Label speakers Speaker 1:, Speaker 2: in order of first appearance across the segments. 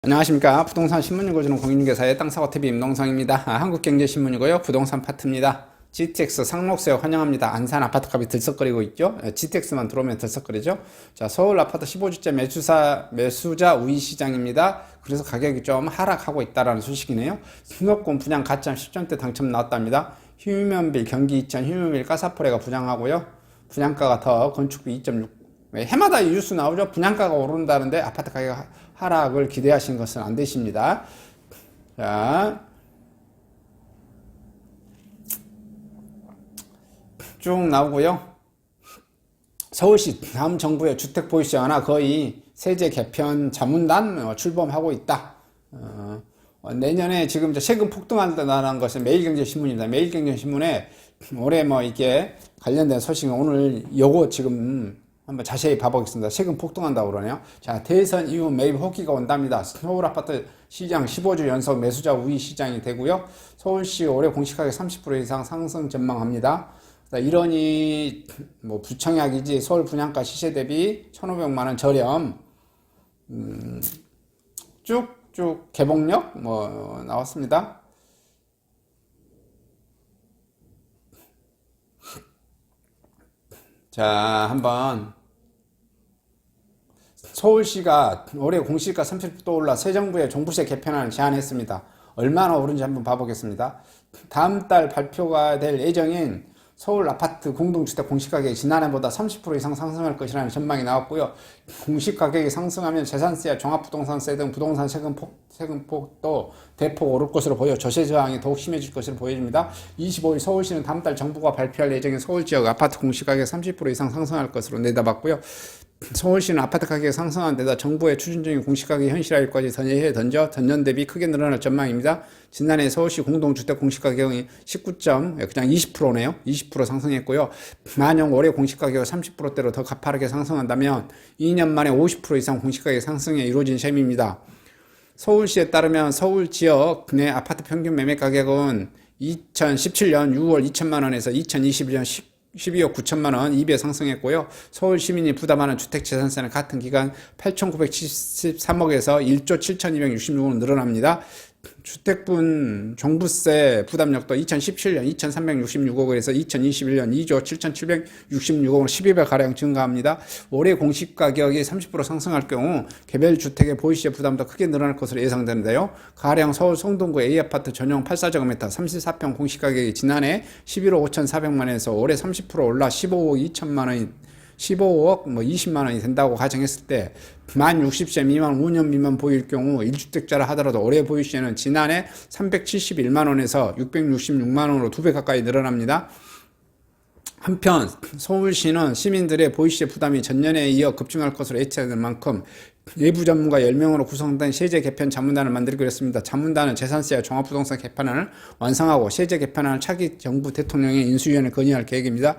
Speaker 1: 안녕하십니까. 부동산 신문 읽어주는 공인중개사의 땅사고TV 임동성입니다. 한국경제신문이고요. 부동산 파트입니다. GTX 상록세 환영합니다. 안산 아파트값이 들썩거리고 있죠. GTX만 들어오면 들썩거리죠. 자, 서울 아파트 15주째 매수자 우위 시장입니다. 그래서 가격이 좀 하락하고 있다라는 소식이네요. 수도권 분양 가점 10점대 당첨 나왔답니다. 휴면빌 경기 이천 휴면빌 가사포레가 분양하고요. 분양가가 더 건축비 2.6 해마다 이 뉴스 나오죠. 분양가가 오른다는데 아파트 가격 하락을 기대하시는 것은 안 되십니다. 자, 쭉 나오고요. 서울시 다음 정부의 주택 보유 시장하나 거의 세제 개편 자문단 출범하고 있다. 내년에 지금 세금 폭등한다는 것은 매일경제신문입니다. 매일경제신문에 올해 이게 관련된 소식은 오늘 요거 지금 한번 자세히 봐보겠습니다. 세금 폭등한다고 그러네요. 자, 대선 이후 매입 호기가 온답니다. 서울 아파트 시장 15주 연속 매수자 우위 시장이 되고요. 서울시 올해 공시가격 30% 이상 상승 전망합니다. 이러니 부청약이지 서울 분양가 시세 대비 1,500만 원 저렴. 쭉쭉 개봉력 나왔습니다. 자, 한번 서울시가 올해 공시가 30% 올라 새 정부의 종부세 개편안을 제안했습니다. 얼마나 오른지 한번 봐보겠습니다. 다음 달 발표가 될 예정인 서울 아파트 공동주택 공시가격이 지난해보다 30% 이상 상승할 것이라는 전망이 나왔고요. 공시가격이 상승하면 재산세와 종합부동산세 등 부동산 세금폭도 대폭 오를 것으로 보여 조세 저항이 더욱 심해질 것으로 보여집니다. 25일 서울시는 다음 달 정부가 발표할 예정인 서울지역 아파트 공시가격 30% 이상 상승할 것으로 내다봤고요. 서울시는 아파트 가격이 상승한 데다 정부의 추진적인 공시가격 현실화일까지 던져 전년 대비 크게 늘어날 전망입니다. 지난해 서울시 공동주택 공시가격이 그냥 20%네요. 20% 상승했고요. 만약 올해 공시가격이 30%대로 더 가파르게 상승한다면 2년 만에 50% 이상 공시가격 상승에 이루어진 셈입니다. 서울시에 따르면 서울 지역 내 아파트 평균 매매 가격은 2017년 6월 2천만 원에서 2021년 12억 9천만 원 2배 상승했고요. 서울 시민이 부담하는 주택재산세는 같은 기간 8,973억에서 1조 7,266원 늘어납니다. 주택분 종부세 부담력도 2017년 2,366억에서 2021년 2조 7,766억으로 12배가량 증가합니다. 올해 공시가격이 30% 상승할 경우 개별 주택의 보유세 부담도 크게 늘어날 것으로 예상되는데요. 가령 서울 성동구 A아파트 전용 84제곱미터 34평 공시가격이 지난해 11억 5,400만 원에서 올해 30% 올라 15억 2천만 원이 15억 20만 원이 된다고 가정했을 때 만 60세 미만 5년 미만 보유일 경우 1주택자라 하더라도 올해 보유세는 지난해 371만 원에서 666만 원으로 2배 가까이 늘어납니다. 한편 서울시는 시민들의 보유세 부담이 전년에 이어 급증할 것으로 예측될 만큼 외부 전문가 10명으로 구성된 세제 개편 자문단을 만들기로 했습니다. 자문단은 재산세와 종합부동산 개편안을 완성하고 세제 개편안을 차기 정부 대통령의 인수위원회에 건의할 계획입니다.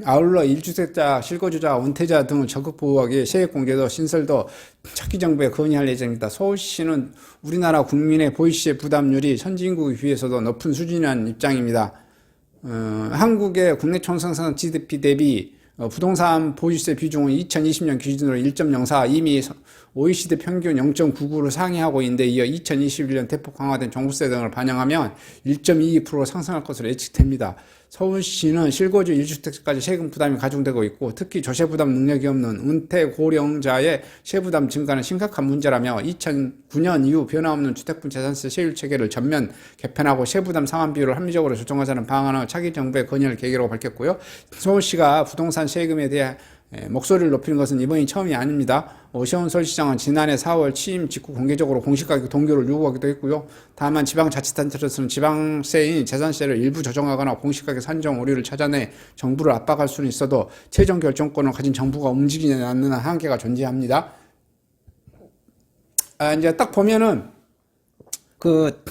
Speaker 1: 아울러 1주택자, 실거주자, 은퇴자 등을 적극 보호하기 위해 세액공제도 신설도 차기 정부에 건의할 예정입니다. 서울시는 우리나라 국민의 보유세 부담률이 선진국에 비해서도 높은 수준이라는 입장입니다. 한국의 국내 총생산 GDP 대비 부동산 보유세 비중은 2020년 기준으로 1.04, 이미 OECD 평균 0.99로 상회하고 있는데 이어 2021년 대폭 강화된 종부세 등을 반영하면 1.22% 상승할 것으로 예측됩니다. 서울시는 실거주 1주택자까지 세금 부담이 가중되고 있고 특히 조세 부담 능력이 없는 은퇴 고령자의 세부담 증가는 심각한 문제라며 2009년 이후 변화없는 주택분 재산세 세율 체계를 전면 개편하고 세부담 상환 비율을 합리적으로 조정하자는 방안을 차기 정부에 건의할 계획이라고 밝혔고요. 서울시가 부동산 세금에 대해 목소리를 높이는 것은 이번이 처음이 아닙니다. 오세훈 서울시장은 지난해 4월 취임 직후 공개적으로 공시가격 동결을 요구하기도 했고요. 다만 지방자치단체로서는 지방세인 재산세를 일부 조정하거나 공시가격 산정 오류를 찾아내 정부를 압박할 수는 있어도 최종 결정권을 가진 정부가 움직이지 않는 한계가 존재합니다. 이제 딱 보면은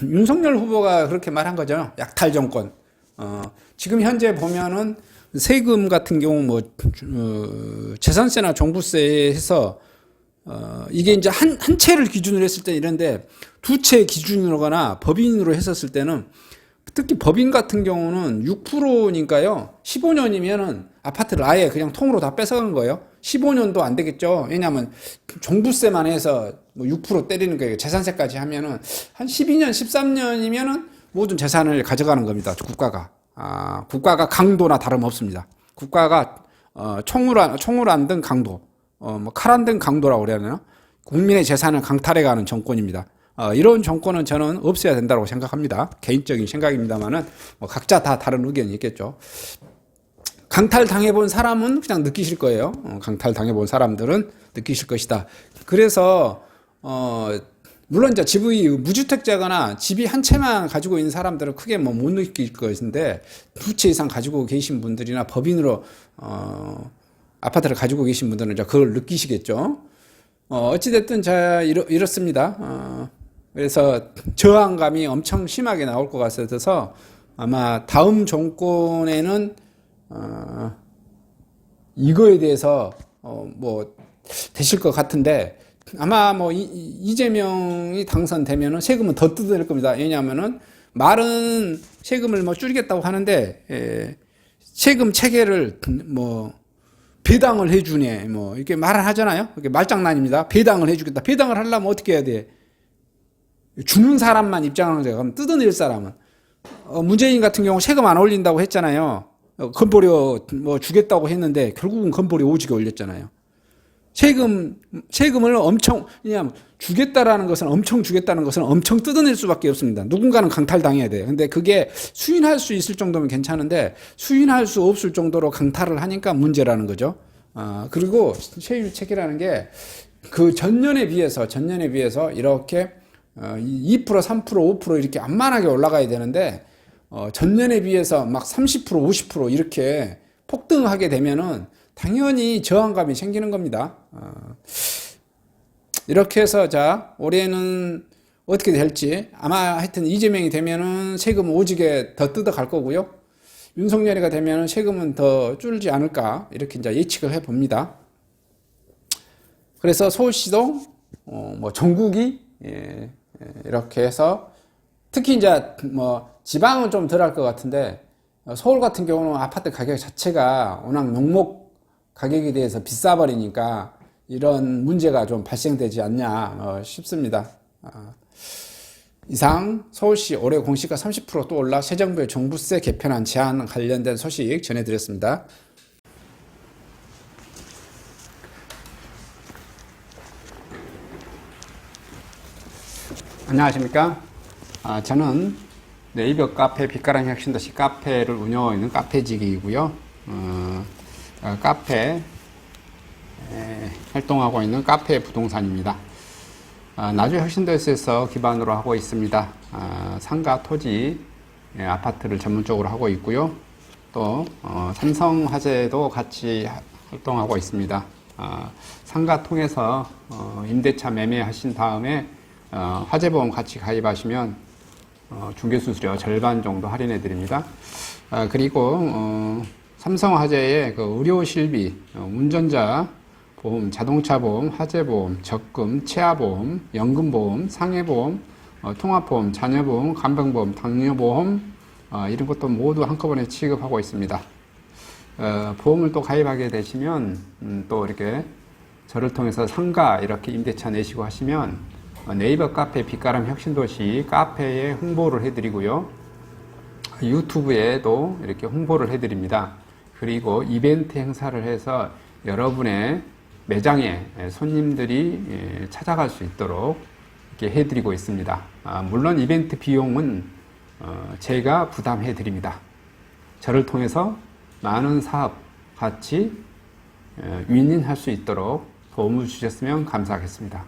Speaker 1: 윤석열 후보가 그렇게 말한 거죠. 약탈 정권. 지금 현재 보면은 세금 같은 경우 재산세나 종부세에서 이게 이제 한 채를 기준으로 했을 때 이런데 두 채 기준으로거나 법인으로 했었을 때는 특히 법인 같은 경우는 6%니까요. 15년이면은 아파트를 아예 그냥 통으로 다 뺏어간 거예요. 15년도 안 되겠죠. 왜냐하면 종부세만 해서 뭐 6% 때리는 거예요. 재산세까지 하면은 한 12년, 13년이면은 모든 재산을 가져가는 겁니다. 국가가 강도나 다름없습니다. 국가가 총을 안 든 강도, 뭐 칼 안 든 강도라고 그래야 되나? 국민의 재산을 강탈해가는 정권입니다. 이런 정권은 저는 없어야 된다고 생각합니다. 개인적인 생각입니다만은 뭐 각자 다 다른 의견이 있겠죠. 강탈 당해본 사람은 그냥 느끼실 거예요. 강탈 당해본 사람들은 느끼실 것이다. 그래서 물론 이제 집이 무주택자거나 집이 한 채만 가지고 있는 사람들은 크게 뭐 못 느낄 것인데 두 채 이상 가지고 계신 분들이나 법인으로 아파트를 가지고 계신 분들은 이제 그걸 느끼시겠죠. 어찌됐든 이렇습니다. 그래서 저항감이 엄청 심하게 나올 것 같아서 아마 다음 정권에는 이거에 대해서 뭐 되실 것 같은데 아마 뭐 이재명이 당선되면은 세금은 더 뜯어낼 겁니다. 왜냐하면은 말은 세금을 뭐 줄이겠다고 하는데 세금 체계를 뭐 배당을 해주네 뭐 이렇게 말을 하잖아요. 이게 말장난입니다. 배당을 해주겠다. 배당을 하려면 어떻게 해야 돼? 주는 사람만 입장하는 거죠. 그럼 뜯어낼 사람은 문재인 같은 경우 세금 안 올린다고 했잖아요. 건보료 뭐 주겠다고 했는데 결국은 건보료 오지게 올렸잖아요. 세금을 엄청 그냥 주겠다라는 것은 엄청 주겠다는 것은 엄청 뜯어낼 수밖에 없습니다. 누군가는 강탈당해야 돼요. 근데 그게 수인할 수 있을 정도면 괜찮은데 수인할 수 없을 정도로 강탈을 하니까 문제라는 거죠. 그리고 세율 체계라는 게 그 전년에 비해서 이렇게 2%, 3%, 5% 이렇게 안만하게 올라가야 되는데 전년에 비해서 막 30%, 50% 이렇게 폭등하게 되면은 당연히 저항감이 생기는 겁니다. 이렇게 해서 자 올해는 어떻게 될지 아마 하여튼 이재명이 되면은 세금 오지게 더 뜯어갈 거고요. 윤석열이가 되면은 세금은 더 줄지 않을까 이렇게 이제 예측을 해봅니다. 그래서 서울시도 뭐 전국이 이렇게 해서 특히 이제 뭐 지방은 좀 덜 할 것 같은데 서울 같은 경우는 아파트 가격 자체가 워낙 명목 가격에 대해서 비싸버리니까 이런 문제가 좀 발생되지 않냐 싶습니다. 이상 서울시 올해 공시가 30% 또 올라 새 정부의 종부세 개편안 제한 관련된 소식 전해드렸습니다. 안녕하십니까? 저는 네이버 카페 빛가람 혁신도시 카페를 운영하고 있는 카페직이고요. 카페 활동하고 있는 카페 부동산입니다. 나주 혁신도시에서 기반으로 하고 있습니다. 상가, 토지, 아파트를 전문적으로 하고 있고요. 또 삼성화재도 같이 활동하고 있습니다. 상가 통해서 임대차 매매하신 다음에 화재보험 같이 가입하시면 중개수수료 절반 정도 할인해 드립니다. 그리고 삼성화재의 그 의료실비, 운전자 보험, 자동차 보험, 화재보험, 적금, 치아보험, 연금보험, 상해보험, 통합보험, 자녀보험, 간병보험, 당뇨보험 이런 것도 모두 한꺼번에 취급하고 있습니다. 보험을 또 가입하게 되시면 또 이렇게 저를 통해서 상가 이렇게 임대차 내시고 하시면 네이버 카페 빛가람 혁신도시 카페에 홍보를 해드리고요. 유튜브에도 이렇게 홍보를 해드립니다. 그리고 이벤트 행사를 해서 여러분의 매장에 손님들이 찾아갈 수 있도록 이렇게 해드리고 있습니다. 물론 이벤트 비용은 제가 부담해 드립니다. 저를 통해서 많은 사업 같이 윈윈할 수 있도록 도움을 주셨으면 감사하겠습니다.